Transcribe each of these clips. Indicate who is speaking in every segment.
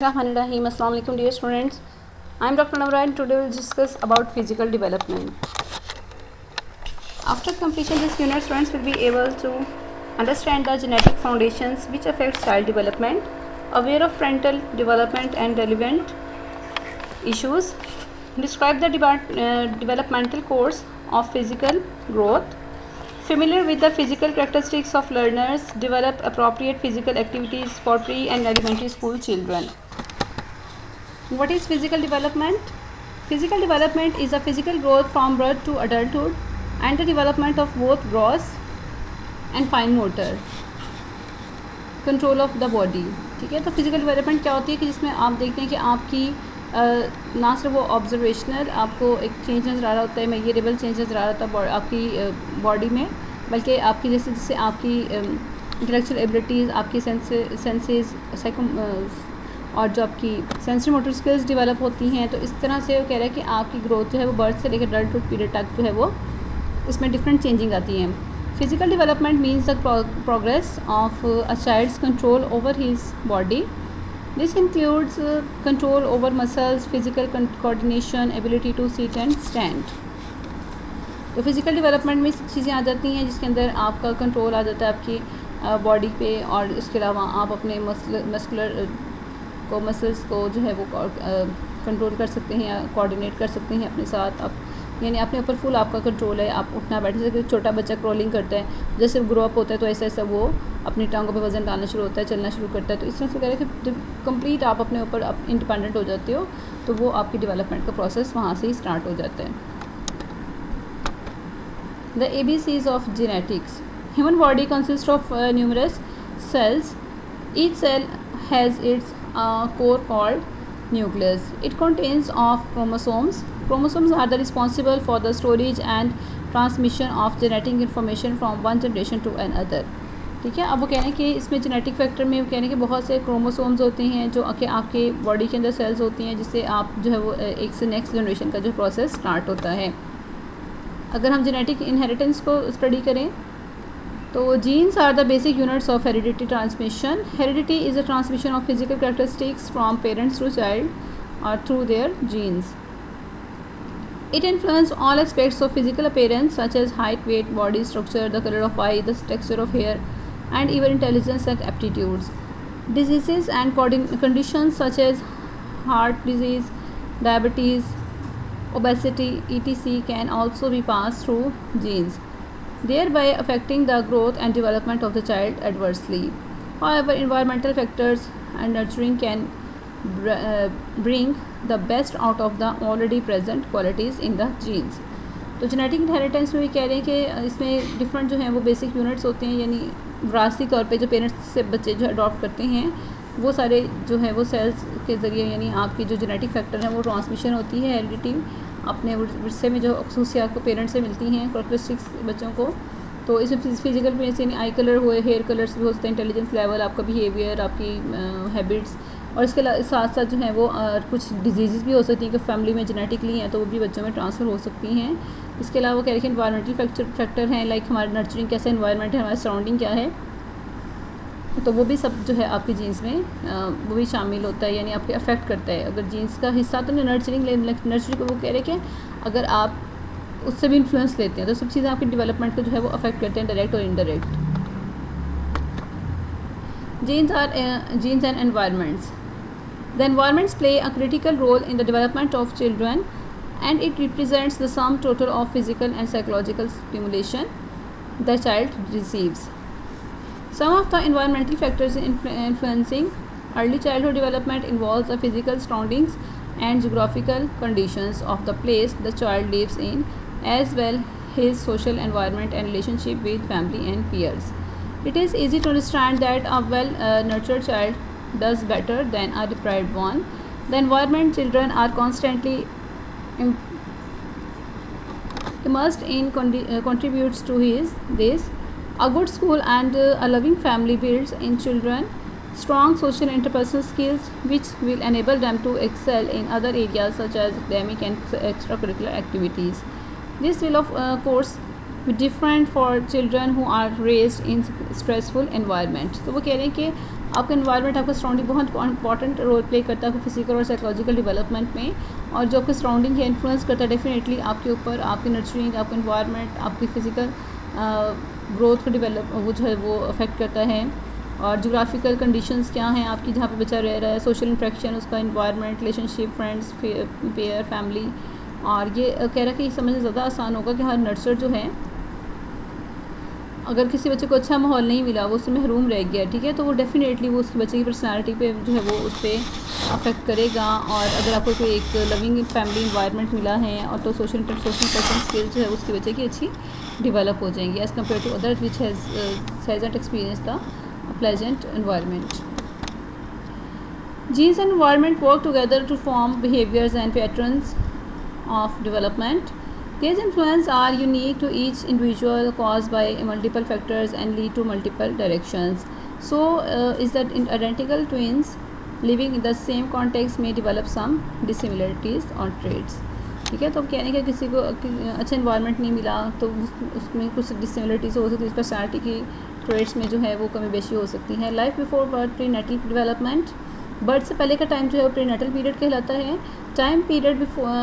Speaker 1: Bismillahirrahmanirrahim. Assalamu alaikum dear students. I am Dr. Nawra and today we will discuss about physical development. After completion this unit, students will be able to understand the genetic foundations which affect child development, aware of parental development and relevant issues, describe the developmental course of physical growth, familiar with the physical characteristics of learners, develop appropriate physical activities for pre and elementary school children. What is physical development? Physical development is a physical growth from birth to adulthood and the development of both gross and fine motor control of the body. ठीक है, तो physical development क्या होती है कि जिसमें आप देखते हैं कि आपकी ना सिर्फ वो ऑब्जर्वेशनल आपको एक चेंज नज़र आ रहा होता है, मेजरेबल चेंज नज़र आ रहा होता है आपकी बॉडी में, बल्कि आपकी जैसे जैसे आपकी इंटेलेक्चुअल एबिलिटीज़, आपकी सेंसेस और जो आपकी सेंसरी मोटर स्किल्स डेवलप होती हैं, तो इस तरह से वो कह रहा है कि आपकी ग्रोथ जो है वो बर्थ से लेकर अडल्टहुड पीरियड तक जो है वो इसमें डिफरेंट चेंजिंग आती हैं. Physical development means the progress of a child's control over his body. This includes control over muscles, physical coordination, ability to sit and stand. तो फिजिकल डेवलपमेंट में चीज़ें आ जाती हैं जिसके अंदर आपका कंट्रोल आ जाता है आपकी बॉडी पे, और इसके अलावा आप अपने मसल्स को जो है वो कंट्रोल कर सकते हैं या कोऑर्डिनेट कर सकते हैं अपने साथ. आप यानी अपने ऊपर फुल आपका कंट्रोल है. आप उठना बैठने से, छोटा बच्चा क्रॉलिंग करता है, जैसे ग्रो अप होता है तो ऐसा ऐसा वो अपनी टांगों पे वज़न डालना शुरू होता है, चलना शुरू करता है. तो इस तरह से कह रहे हैं कि जब कंप्लीट आप अपने ऊपर इंडिपेंडेंट हो जाते हो तो वो आपकी डेवलपमेंट का प्रोसेस वहाँ से ही स्टार्ट हो जाता है. The ABCs of genetics. Human body consist of numerous cells. Each cell has its core called nucleus. It contains of chromosomes. Chromosomes are the responsible for the storage and transmission of genetic information from one generation to another. ठीक है, अब वो कह रहे हैं कि इसमें genetic factor में वो कह रहे हैं कि बहुत से क्रोमोसोम्स होते हैं जो कि आपके बॉडी के अंदर सेल्स होती हैं जिससे आप जो है वो एक से नेक्स्ट जनरेशन का जो प्रोसेस स्टार्ट होता है. अगर हम जेनेटिक इनहेरिटेंस को स्टडी करें तो genes are the basic units of heredity transmission. Heredity is a transmission of physical characteristics from parents to child और through their genes. It influences all aspects of physical appearance such as height, weight, body structure, the color of eye, the texture of hair, and even intelligence and aptitudes. Diseases and conditions such as heart disease, diabetes, obesity, etc. can also be passed through genes, thereby affecting the growth and development of the child adversely. However, environmental factors and nurturing can bring the best out of the already present qualities in the genes. तो genetic inheritance में भी कह रहे हैं कि इसमें different जो हैं वो बेसिक यूनिट्स होते हैं, यानी विरासती तौर पे जो पेरेंट्स से बच्चे जो अडॉप्ट करते हैं वो सारे जो है वो सेल्स के ज़रिए, यानी आपकी जो जेनेटिक फैक्टर हैं वो ट्रांसमिशन होती है हेरिडिटी अपने विरसे में जो खसूसियात को पेरेंट्स से मिलती हैं, कैरेक्टरिस्टिक्स बच्चों को. तो इसमें फिजिकल अपीयरेंस यानी आई कलर हुए, हेयर कलर्स भी हो सकते हैं, इंटेलिजेंस लेवल, आपका बिहेवियर, आपकी हैबिट्स, और इसके साथ साथ जो है वो कुछ डिजीज़ भी हो सकती हैं कि फैमिली में जेनेटिकली हैं तो वो भी बच्चों में ट्रांसफ़र हो सकती हैं. इसके अलावा कह रहे हैं इन्वायरमेंटल फैक्टर हैं, लाइक हमारा नर्चरिंग कैसा इन्वायरमेंट है, हमारा सराउंडिंग क्या है, तो वो भी सब जो है आपके जीन्स में वो भी शामिल होता है, यानी आपके अफेक्ट करता है. अगर जीन्स का हिस्सा तो नहीं नर्चरिंग को वो कह रहे हैं कि अगर आप उससे भी इन्फ्लुएंस लेते हैं तो सब चीज़ें आपकी डेवलपमेंट को जो है वो अफेक्ट करते हैं, डायरेक्ट और indirect. Genes and environments. The environments play a critical role in the development of children, and it represents the sum total of physical and psychological stimulation the child receives. Some of the environmental factors influencing early childhood development involves the physical surroundings and geographical conditions of the place the child lives in, as well his social environment and relationship with family and peers. It is easy to understand that a well-nurtured child does better than a deprived one. The environment children are constantly immersed in contributes to this. A good school and a loving family builds in children strong social interpersonal skills which will enable them to excel in other areas such as academic and extracurricular activities. This will of course different for children who are raised in stressful environment. तो वो कह रहे हैं कि आपका environment, आपका surrounding बहुत important role play करता है आपको फिजिकल और साइकोलॉजिकल डेवलपमेंट में, और जो आपका सराउंडिंग है इन्फ्लुएंस करता है डेफिनेटली आपके ऊपर, आपकी नर्चरिंग, आपका एनवायरनमेंट, आपकी फिजिकल ग्रोथ को डेवलप वो जो है वो अफेक्ट करता है। और जोग्राफिकल कंडीशंस क्या हैं आपकी, जहाँ पे बच्चा रह रहा है, सोशल इंट्रैक्शन, उसका environment, relationship, friends, pair, family. और ये कह रहा है कि समझना ज़्यादा आसान होगा कि हर नर्सर जो है, अगर किसी बच्चे को अच्छा माहौल नहीं मिला, वो उससे महरूम रह गया, ठीक है, तो वो डेफिनेटली वो उसके बच्चे की पर्सनालिटी पे जो है वो उस पर अफेक्ट करेगा। और अगर आपको कोई एक लविंग फैमिली इन्वायरमेंट मिला है और तो सोशल पर्सन स्किल्स जो है उसके बच्चे की अच्छी डेवलप हो जाएंगी as compare to other which has experience the pleasant environment. Genes and environment work together to form behaviors and patterns of development. These influences are unique to each individual, caused by multiple factors and lead to multiple directions. So, is that identical twins living in the same context may develop some dissimilarities or traits. ठीक है, तो अब कहने का किसी को अच्छा environment नहीं मिला तो उसमें कुछ डिसिमिलरिटीज़ हो सकती है, पर्सनैलिटी की ट्रेड्स में जो है वो कमी बेशी हो सकती है। Life before birth, prenatal development, birth से पहले का टाइम जो है वो प्री नेटल पीरियड कहलाता है। Time period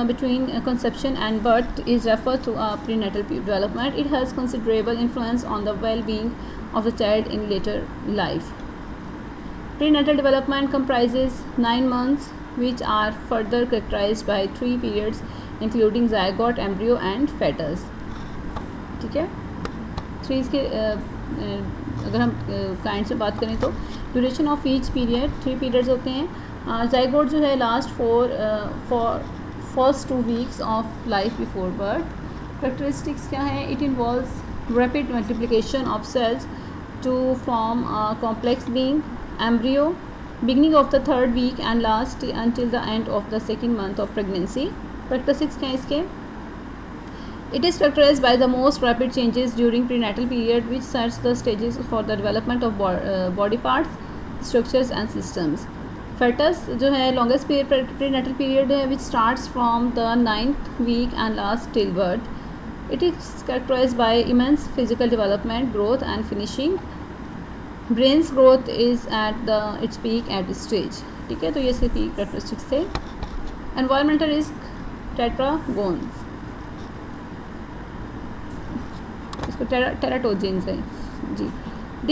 Speaker 1: between conception and birth is refer to prenatal development. It has considerable influence on the well being of the child in later life. Prenatal development comprises 9 months, which are further characterized by 3 periods, including zygote, embryo, and fetus. ठीक है, three इसके अगर हम kind से बात करें तो duration of each period 3 periods होते हैं। zygote जो है last for first 2 weeks of life before birth. Characteristics क्या है? It involves rapid multiplication of cells to form a complex being. Embryo, beginning of the 3rd week and last until the end of the 2nd month of pregnancy. Characteristics क्या है इसके? It is characterized by the most rapid changes during prenatal period, which sets the stages for the development of body parts, structures and systems. Fetus जो है longest prenatal period है, which starts from the 9th week and lasts till birth. It is characterized by immense physical development, growth and finishing. Brain's growth is at its peak at this stage. ठीक है, तो ये इसके peak characteristics थे। Environmental risk, tetragones, इसको teratogens है जी।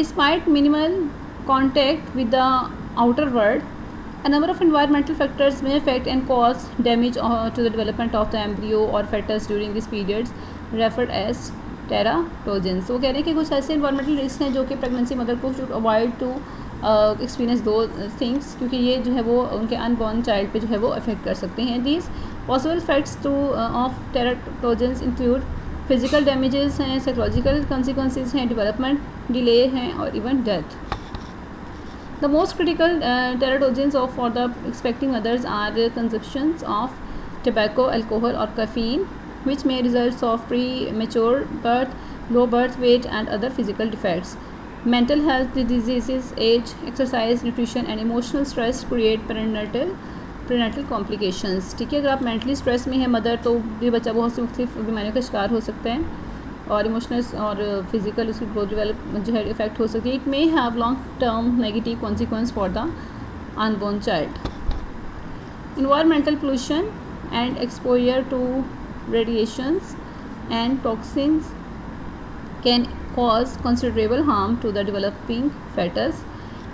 Speaker 1: Despite minimal contact with the outer world, a number of environmental factors may affect and cause damage to the development of the embryo or fetus during these periods, referred as टेराटोजेंस। वो कह रहे हैं कि कुछ ऐसे environmental risk हैं जो कि प्रेगनेंसी मदर को शुड अवॉइड टू एक्सपीरियंस दो थिंग्स, क्योंकि ये जो है वो उनके अनबॉर्न चाइल्ड पे जो है वो अफेक्ट कर सकते हैं। These possible effects to of teratogens include physical damages हैं, साइकोलॉजिकल कॉन्सिक्वेंसेज हैं, डेवलपमेंट डिले हैं और even death. The most critical teratogens of for the expecting mothers are consumptions of tobacco, alcohol और caffeine, which may result of premature birth, low birth weight and other physical defects. Mental health diseases, age, exercise, nutrition and emotional stress create prenatal complications. ठीक है, अगर आप mentally stress में है mother तो ये बच्चा बहुत सी मुख्तलिफ बीमारियों का शिकार हो सकता है और इमोशनल और फिजिकल उसकी ग्रोथ डेवलप जो है इफेक्ट हो सकती है। It may have long term negative consequence for the unborn child. Environmental pollution and exposure to radiations and toxins can cause considerable harm to the developing fetus.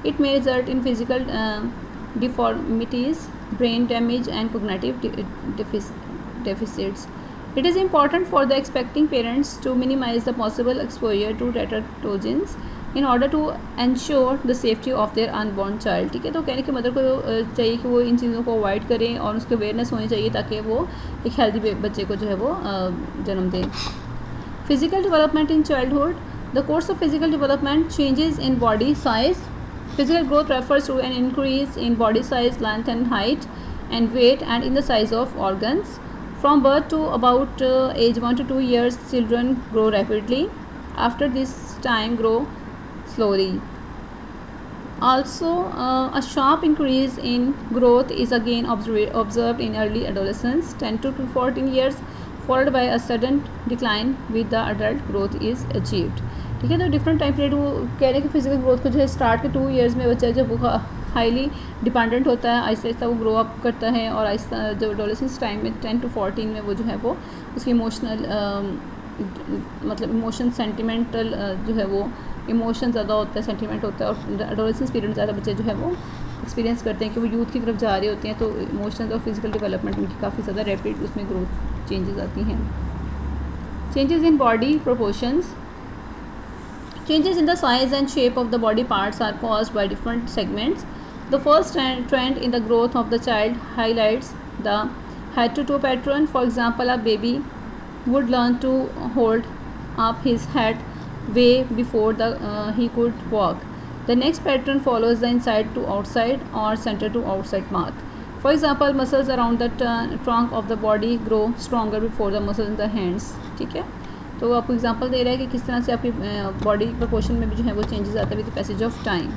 Speaker 1: It may result in physical deformities, brain damage and cognitive deficits. It is important for the expecting parents to minimize the possible exposure to teratogens in order to ensure the safety of their unborn child. ठीक है, तो कहने की mother को चाहिए कि वो इन चीज़ों को अवॉइड करें और उसकी अवेयरनेस होनी चाहिए ताकि वो एक हेल्दी बच्चे को जो है वो जन्म दें। Physical development in childhood, the course of physical development changes in body size. Physical growth refers to an increase in body size, length and height and weight and in the size of organs. From birth to about age 1 to 2 years, children grow rapidly. After this time, grow slowly. Also, a sharp increase in growth is again observed in early adolescence, 10 to 14 years. Followed by a sudden decline with the adult growth is achieved. ठीक है, तो different time period वो कह रहे हैं कि physical growth को जो है स्टार्ट के 2 ईयर्स में बच्चा जब वो हाईली डिपेंडेंट होता है, आहिस्ता आहिस्ता वो ग्रो अप करता है और आहिस्ता जब एडोलेसेंस टाइम में 10 to 14 में वो जो है वो उसकी इमोशनल मतलब इमोशन सेंटिमेंटल जो है वो इमोशन ज़्यादा होता है, सेंटिमेंट होता है, और एडोलेसेंस पीरियड में ज़्यादा बच्चे जो है वो एक्सपीरियंस करते हैं कि वो यूथ की तरफ जा रहे होते हैं, तो इमोशनल और फिजिकल डेवलपमेंट उनकी काफ़ी ज़्यादा रैपिड उसमें ग्रोथ चेंजेस आती हैं। Changes in body proportions. Changes in the size and shape of the body parts are caused by different segments. The first trend in the growth of the child highlights the head to toe pattern. For example, a baby would learn to hold up his head way before he could walk. The next pattern follows the inside to outside or center to outside mouth. For example, muscles around the trunk of the body grow stronger before the muscles in the hands. ठीक है, तो आपको example दे रहा है कि किस तरह से आपकी बॉडी प्रोपोर्शन में भी जो है वो चेंजेस आता है with the passage of time.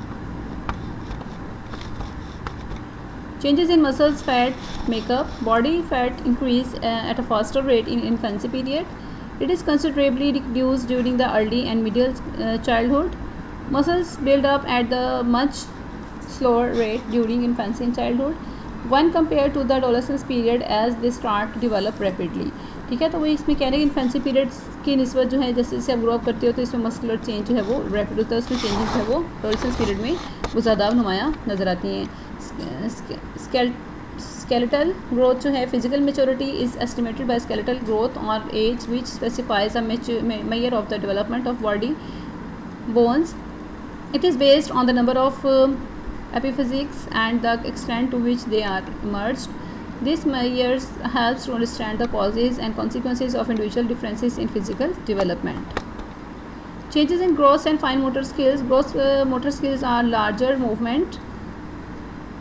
Speaker 1: Changes in muscles fat makeup. Body fat increase at a faster rate in infancy period. It is considerably reduced during the early and middle childhood. Muscles build up at the much slower rate during infancy and childhood one compare to the adolescence period as they start to develop rapidly. ठीक है, तो वही इसमें कह रहे हैं कि infancy periods की निस्बत जो है जैसे जैसे आप ग्रो अप करते हो तो इसमें मस्कुलर चेंज जो है वो रैपिड होता है, उसमें चेंजेस जो है वो एडोलेसेंस पीरियड में वो ज़्यादा नुमायाँ नज़र आती हैं। स्केलेटल ग्रोथ जो है physical maturity is estimated by skeletal growth और age which specifies a measure of the development of body bones. It is based on the number of epiphysics and the extent to which they are merged. This measures helps to understand the causes and consequences of individual differences in physical development. Changes in gross and fine motor skills. Gross motor skills are larger movement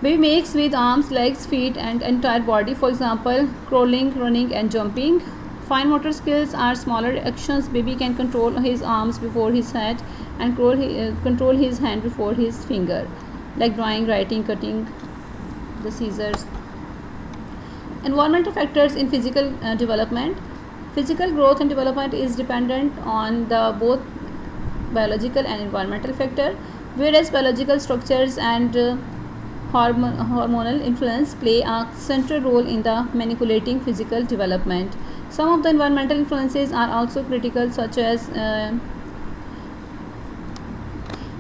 Speaker 1: baby makes with arms, legs, feet, and entire body. For example, crawling, running, and jumping. Fine motor skills are smaller actions. Baby can control his arms before his head and control his hand before his finger, like drawing, writing, cutting, the scissors. Environmental factors in physical development. Physical growth and development is dependent on the both biological and environmental factor, whereas biological structures and hormonal influence play a central role in the manipulating physical development. Some of the environmental influences are also critical, such as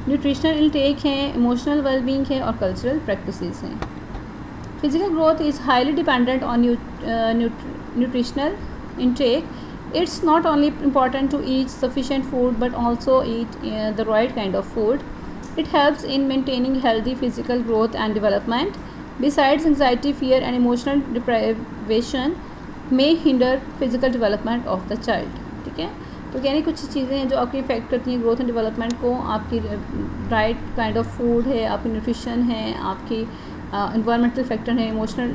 Speaker 1: nutritional intake है, emotional wellbeing है और cultural practices हैं। Physical growth is highly dependent on nutritional intake. It's not only important to eat sufficient food but also eat the right kind of food. It helps in maintaining healthy physical growth and development. Besides, anxiety, fear and emotional deprivation may hinder physical development of the child. ठीक है, तो यानी कुछ चीज़ें हैं जो आपकी effect करती हैं ग्रोथ एंड डेवलपमेंट को. आपकी राइट काइंड ऑफ फूड है, आपकी न्यूट्रिशन है, आपकी इन्वायरमेंटल फैक्टर है, इमोशनल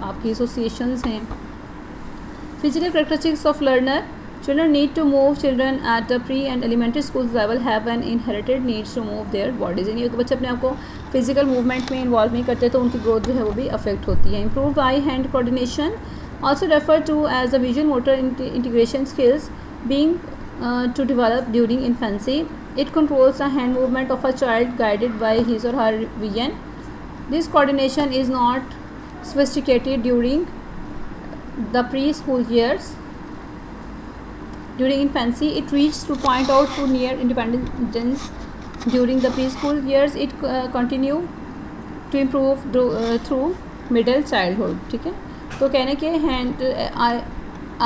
Speaker 1: आपकी एसोसिएशंस हैं. Physical characteristics of learner. Children need to move. Children at the pre and elementary school level have an inherited needs to move their bodies. यानी बच्चे अपने आप को फिजिकल मूवमेंट में इन्वॉल्व नहीं करते तो उनकी ग्रोथ जो है वो भी अफेक्ट होती है. Improve I hand coordination, also referred to as the visual motor integration skills, being to develop during infancy. It controls the hand movement of a child guided by his or her vision. This coordination is not sophisticated during the preschool years. During infancy, it reaches to point out to near independence. During the preschool years, it continue to improve through middle childhood. ठीक है, तो कहने के hand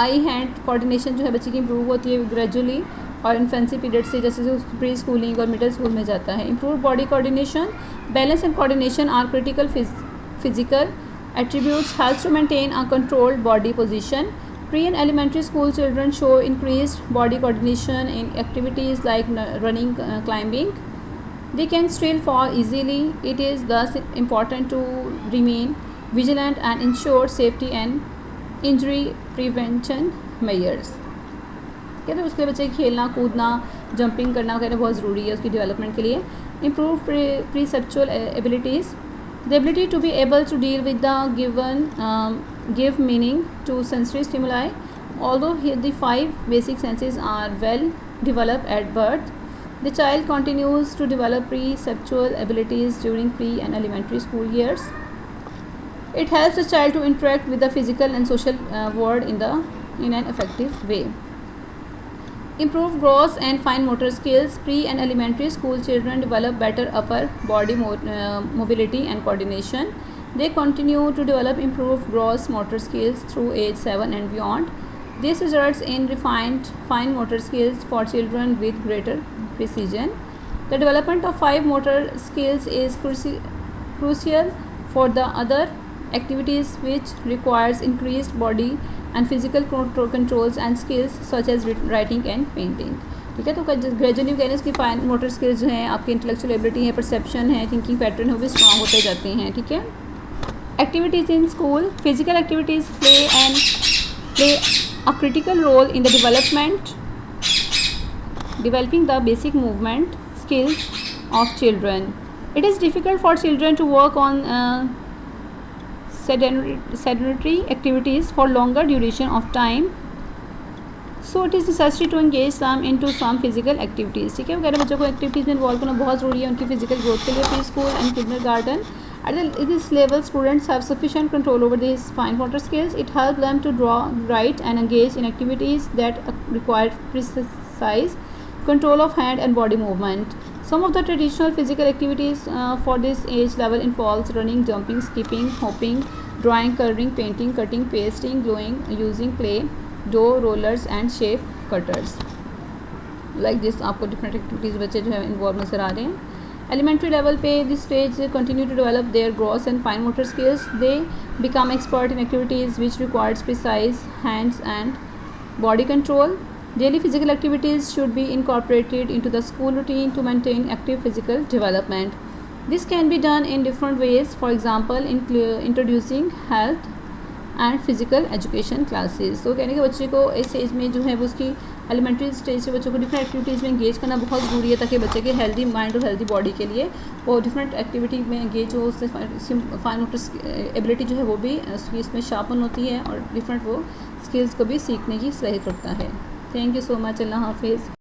Speaker 1: आई hand coordination जो है बच्चे की improve होती है ग्रेजुअली और इन्फेंसी पीरियड से जैसे जैसे प्री स्कूलिंग और मिडिल स्कूल में जाता है. Improve body coordination. Balance and coordination are critical physical attributes, helps to maintain a controlled body position. Pre and elementary school children show increased body coordination in activities like running, climbing. They can still fall easily. It is thus important to remain vigilant and ensure safety and injury prevention measures. कहते हैं उसके बच्चे खेलना कूदना jumping करना कहते बहुत ज़रूरी है उसकी डेवलपमेंट के लिए. Improve perceptual abilities. The ability to be able to deal with the give meaning to sensory stimuli. Although the 5 basic senses are well developed at birth, the child continues to develop perceptual abilities during pre and elementary school years. It helps the child to interact with the physical and social world in an effective way. Improve gross and fine motor skills. Pre and elementary school children develop better upper body mobility and coordination. They continue to develop improved gross motor skills through age 7 and beyond. This results in refined fine motor skills for children with greater precision. The development of 5 motor skills is crucial for the other activities which requires increased body and physical controls and skills such as writing and painting. ठीक है, तो gradually कह रहे हैं इसकी fine motor skills जो हैं, आपकी इंटेलेक्चुअल एबिलिटी है, परसेप्शन है, थिंकिंग पैटर्न है, वो भी स्ट्रॉन्ग होते जाते हैं. ठीक है. Activities in school. Physical activities play a critical role in the developing the basic movement skills of children. It is difficult for children to work on sedentary activities for longer duration of time, so it is necessary to engage them into some physical activities. ठीक है, वगैरह बच्चों को activities में involve करना बहुत ज़रूरी है उनकी फिजिकल ग्रोथ के लिए. Pre school and kindergarten. At this level, students have sufficient control over these fine motor skills. It helps them to draw, write, and engage in activities that require precise control of hand and body movement. Some of the traditional physical activities for this age level involves running, jumping, skipping, hopping, drawing, coloring, painting, cutting, pasting, gluing, using clay, dough, rollers, and shape cutters. Like this, आपको different activities बच्चे जो है involve नज़र आ रहे हैं. Elementary level पे this stage continue to develop their gross and fine motor skills. They become expert in activities which requires precise hands and body control. Daily physical activities should be incorporated into the school routine to maintain active physical development. This can be done in different ways. For example, introducing health and physical education classes. तो कहने के बच्चे को इस as में जो है वो उसकी एलिमेंट्री स्टेज से बच्चों को डिफरेंट एक्टिविटीज़ में एंगेज करना बहुत ज़रूरी है ताकि बच्चे के हेल्दी माइंड और हेल्दी बॉडी के लिए वो डिफरेंट एक्टिविटी में एंगेज हो. उससे फाइन मोटर एबिलिटी जो है वो भी उसकी इसमें शार्पन होती है और डिफरेंट वो स्किल्स को भी सीखने की सलाहियत रखता है. Thank you so much. अल्लाह हाफिज़.